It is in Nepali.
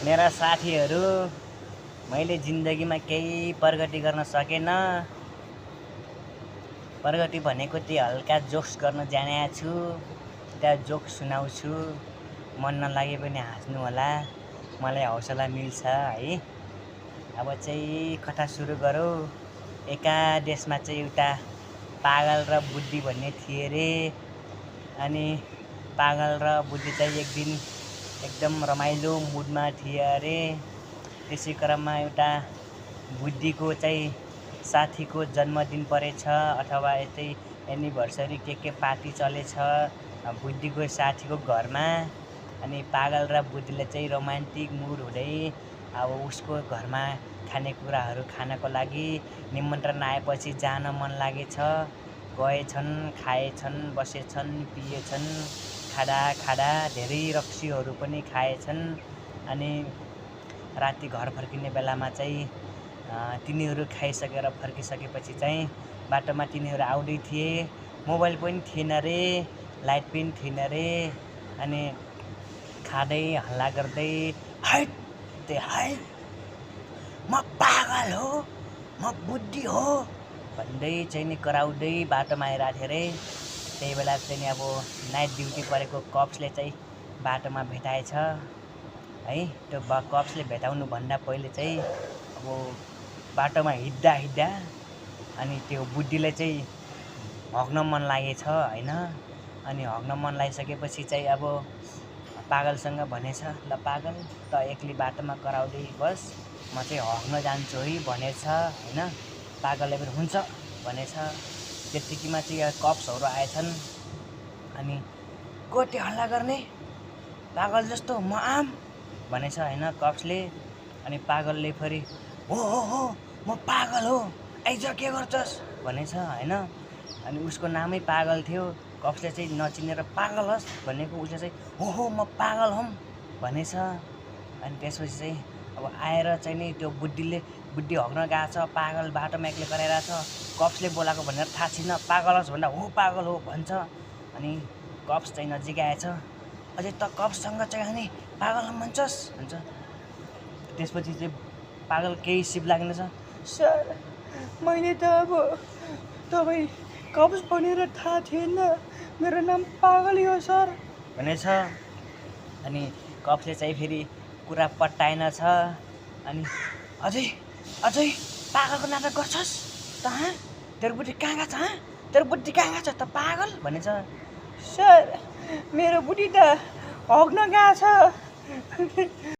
मेरा साथीहरू मैले जिन्दगीमा केही प्रगति गर्न सकेन। प्रगति भनेको त्यही हल्का जोक्स गर्न जानेको छु, त्यहाँ जोक्स सुनाउँछु। मन नलागे पनि हाँस्नु होला, मलाई हौसला मिल्छ है। अब चाहिँ कथा सुरु गरौँ। एका देशमा चाहिँ एउटा पागल र बुद्धि भन्ने थिए रे। अनि पागल र बुद्धि चाहिँ एक दिन एकदम रमाइलो मुडमा थिए अरे। त्यसै क्रममा एउटा बुद्धिको चाहिँ साथीको जन्मदिन परेछ अथवा यतै एनिभर्सरी के पार्टी चलेछ बुद्धिको साथीको घरमा। अनि पागल र बुद्धिले चाहिँ रोमान्टिक मुड हुँदै अब उसको घरमा खानेकुराहरू खानको लागि निमन्त्रण आएपछि जान मन लागेछ। गएछन्, खाएछन्, बसेछन्, पिएछन्, खाडा धेरै रक्सीहरू पनि खाएछन्। अनि राति घर फर्किने बेलामा चाहिँ तिनीहरू खाइसकेर फर्किसकेपछि चाहिँ बाटोमा तिनीहरू आउँदै थिए। मोबाइल पनि थिएन रे, लाइट पनि थिएन रे। अनि खाँदै हल्ला गर्दै हैट म पागल हो, म बुद्धि हो भन्दै चाहिँ नि कराउँदै बाटोमा आइरहेको थिएँ रे। त्यही बेला चाहिँ नि अब नाइट ड्युटी परेको कप्सले चाहिँ बाटोमा भेटाएछ है। त्यो कप्सले भेटाउनुभन्दा पहिले चाहिँ अब बाटोमा हिँड्दा अनि त्यो बुद्धिले चाहिँ हग्न मन लागेछ होइन। अनि हग्न मन लागिसकेपछि चाहिँ अब पागलसँग भनेछ, ल पागल त एक्लै बाटोमा कराउँदै बस, म चाहिँ हग्न जान्छु है भनेछ होइन। पागलले पनि हुन्छ भनेछ। त्यतिकैमा चाहिँ कप्सहरू आएछन्। अनि गोटे हल्ला गर्ने पागल जस्तो म आम भनेछ होइन कप्सले। अनि पागलले फेरि हो म पागल हो, आइज के गर्छस् भनेछ होइन। अनि उसको नामै पागल थियो। कप्सले चाहिँ नचिनेर पागल हस् भनेको उसले चाहिँ हो म पागल हौँ भनेछ। अनि त्यसपछि चाहिँ अब आएर चाहिँ नि त्यो बुद्धि हग्न गएको छ, पागल बाटोमा एक्लै कराइरहेको छ। कप्सले बोलाएको भनेर थाहा छैन, पागल हस् भन्दा हो पागल हो भन्छ। अनि कप्स चाहिँ नजिक आएछ। अझै त कप्ससँग चाहिँ अनि पागल भन्छस् भन्छ। त्यसपछि चाहिँ पागल केही सिप लाग्नेछ। सर मैले त अब तपाईँ कप्स भनेर थाहा थिएन, मेरो नाम पागलै हो सर भनेछ। अनि कप्सले चाहिँ फेरि कुरा पट्टाएन छ। अनि अझै पागलको नाटक गर्छस् त हाँ, तेरो बुद्धि कहाँ गएको छ, तेरो बुद्धि कहाँ गएको छ त पागल भनेछ। सर मेरो बुद्धि त हग्न गएको छ।